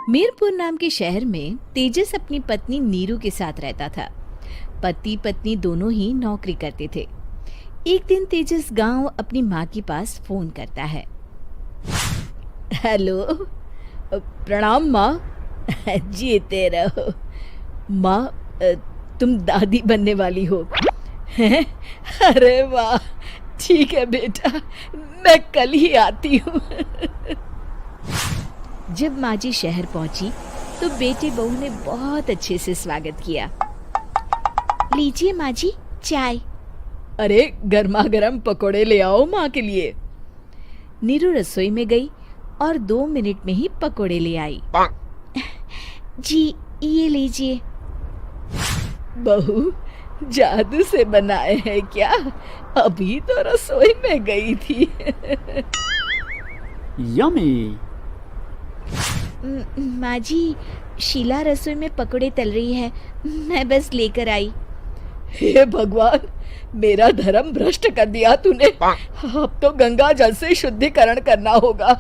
मीरपुर नाम के शहर में तेजस अपनी पत्नी नीरू के साथ रहता था। पति पत्नी दोनों ही नौकरी करते थे। एक दिन तेजस गांव अपनी माँ के पास फोन करता है। हेलो, प्रणाम माँ। जीते रहो माँ, तुम दादी बनने वाली हो हैं? अरे वाह, ठीक है बेटा, मैं कल ही आती हूँ। जब माँ जी शहर पहुंची तो बेटे बहू ने बहुत अच्छे से स्वागत किया। लीजिए माँ जी, चाय। अरे गर्मा गर्म पकोड़े ले आओ माँ के लिए। नीरू रसोई में गई और 2 मिनट में ही पकोड़े ले आई। जी ये लीजिए। बहू जादू से बनाए हैं क्या? अभी तो रसोई में गई थी। यम्मी। माँ जी, शीला रसोई में पकोड़े तल रही है, मैं बस लेकर आई। हे भगवान, मेरा धर्म भ्रष्ट कर दिया तूने। अब तो गंगा जल से शुद्धिकरण करना होगा।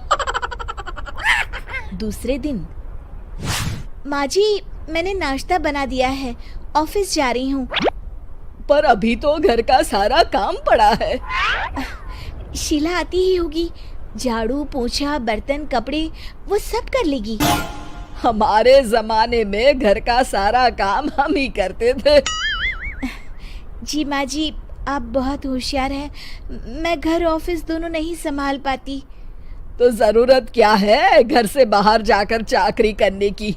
दूसरे दिन, माँ जी मैंने नाश्ता बना दिया है, ऑफिस जा रही हूँ। पर अभी तो घर का सारा काम पड़ा है। शीला आती ही होगी, झाड़ू पोछा बर्तन कपड़े वो सब कर लेगी। हमारे जमाने में घर का सारा काम हम ही करते थे। जी माँ जी, आप बहुत होशियार हैं, मैं घर ऑफिस दोनों नहीं संभाल पाती। तो जरूरत क्या है घर से बाहर जाकर चाकरी करने की?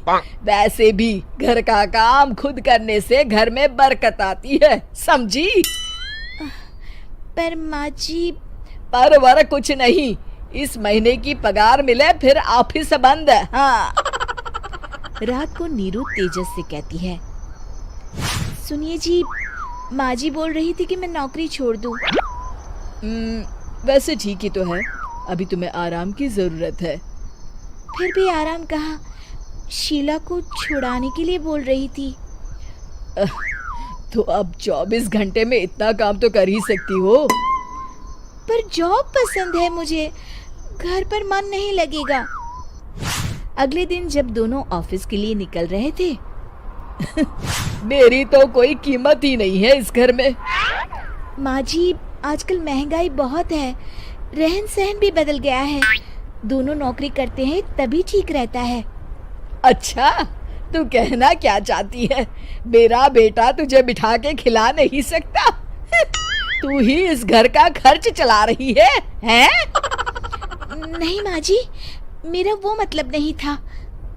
वैसे भी घर का काम खुद करने से घर में बरकत आती है, समझी? पर माँ जी। पर वर कुछ नहीं, इस महीने की पगार मिले फिर ऑफिस बंद है। हाँ। रात को नीरू तेजस से कहती है, सुनिए जी, माँ जी बोल रही थी कि मैं नौकरी छोड़ दूं। वैसे ठीक ही तो है, अभी तुम्हें आराम की जरूरत है। फिर भी आराम कहाँ, शीला को छुड़ाने के लिए बोल रही थी। तो अब 24 घंटे में इतना काम तो कर ही सकती हो। पर जॉब पसंद है मुझे, घर पर मन नहीं लगेगा। अगले दिन जब दोनों ऑफिस के लिए निकल रहे थे, मेरी तो कोई कीमत ही नहीं है इस घर में। माँ जी, आजकल महंगाई बहुत है, रहन सहन भी बदल गया है, दोनों नौकरी करते हैं तभी ठीक रहता है। अच्छा, तू कहना क्या चाहती है? मेरा बेटा तुझे बिठा के खिला नहीं सकता? तू ही इस घर का खर्च चला रही है, हैं? नहीं माँ जी, मेरा वो मतलब नहीं था।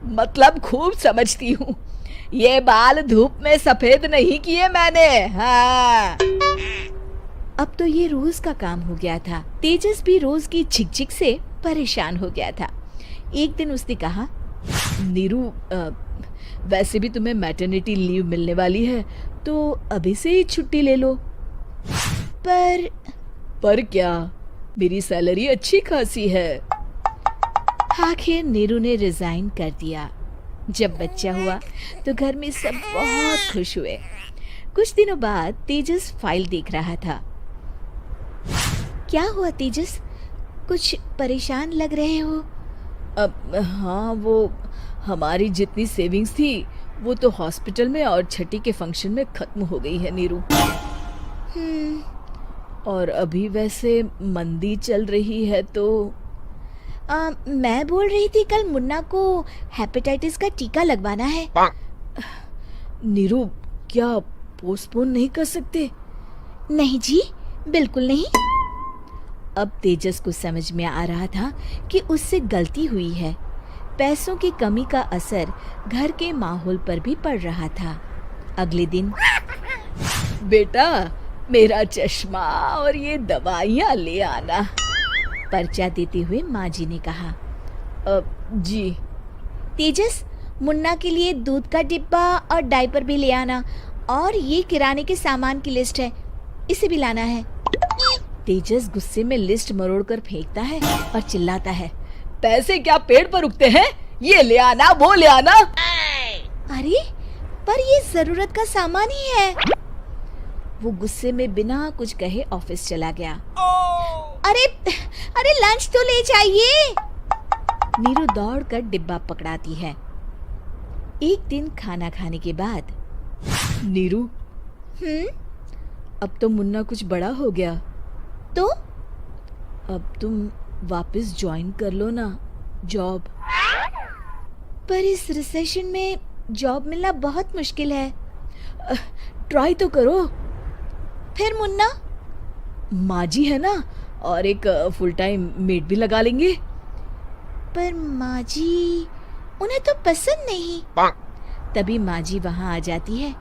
मतलब खूब समझती हूँ, ये बाल धूप में सफेद नहीं किए मैंने। हाँ। अब तो ये रोज का काम हो गया था। तेजस भी रोज की झिकझिक से परेशान हो गया था। एक दिन उसने कहा, नीरू, वैसे भी तुम्हें मैटरनिटी लीव मिलने वाली है, तो अभी से ही छुट्टी ले लो। पर क्या, मेरी सैलरी अच्छी खासी है। आखिर नीरू ने रिजाइन कर दिया। जब बच्चा हुआ तो घर में सब बहुत खुश हुए। कुछ दिनों बाद तेजस फाइल देख रहा था। क्या हुआ तेजस, कुछ परेशान लग रहे हो? हाँ, वो हमारी जितनी सेविंग्स थी वो तो हॉस्पिटल में और छठी के फंक्शन में खत्म हो गई है नीरू। और अभी वैसे मंदी चल रही है तो मैं बोल रही थी कल मुन्ना को हेपेटाइटिस का टीका लगवाना है। नीरू, क्या पोस्टपोन नहीं कर सकते? नहीं जी, बिल्कुल नहीं। अब तेजस को समझ में आ रहा था कि उससे गलती हुई है। पैसों की कमी का असर घर के माहौल पर भी पड़ रहा था। अगले दिन, बेटा मेरा चश्मा और ये दवाइयाँ ले आना, पर्चा देते हुए माँ जी ने कहा। जी। तेजस, मुन्ना के लिए दूध का डिब्बा और डायपर भी ले आना, और ये किराने के सामान की लिस्ट है, इसे भी लाना है। तेजस गुस्से में लिस्ट मरोड़कर फेंकता है और चिल्लाता है, पैसे क्या पेड़ पर उगते हैं? ये ले आना, वो ले आना। अरे पर ये जरूरत का सामान ही है। वो गुस्से में बिना कुछ कहे ऑफिस चला गया। अरे लंच तो ले जाइए। नीरू दौड़कर डिब्बा पकड़ाती है। एक दिन खाना खाने के बाद, नीरू, अब तो मुन्ना कुछ बड़ा हो गया, तो अब तुम वापस ज्वाइन कर लो ना जॉब। पर इस रिसेशन में जॉब मिलना बहुत मुश्किल है। ट्राई तो करो। फिर मुन्ना, माँ जी है ना, और एक फुल टाइम मेड भी लगा लेंगे। पर माँ जी, उन्हें तो पसंद नहीं। तभी माँ जी वहाँ आ जाती है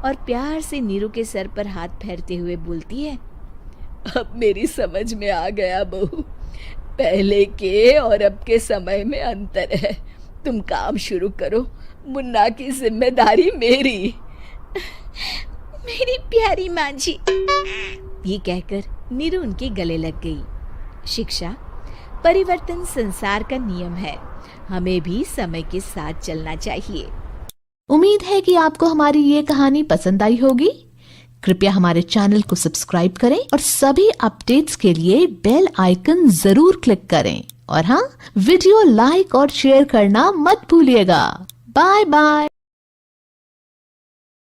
और प्यार से नीरू के सर पर हाथ फेरते हुए बोलती है, अब मेरी समझ में आ गया बहू, पहले के और अब के समय में अंतर है। तुम काम शुरू करो, मुन्ना की जिम्मेदारी मेरी। मेरी प्यारी माँ जी, ये कहकर नीरू उनके गले लग गई। शिक्षा, परिवर्तन संसार का नियम है, हमें भी समय के साथ चलना चाहिए। उम्मीद है कि आपको हमारी ये कहानी पसंद आई होगी। कृपया हमारे चैनल को सब्सक्राइब करें और सभी अपडेट्स के लिए बेल आइकन जरूर क्लिक करें। और हाँ, वीडियो लाइक और शेयर करना मत भूलिएगा। Bye bye.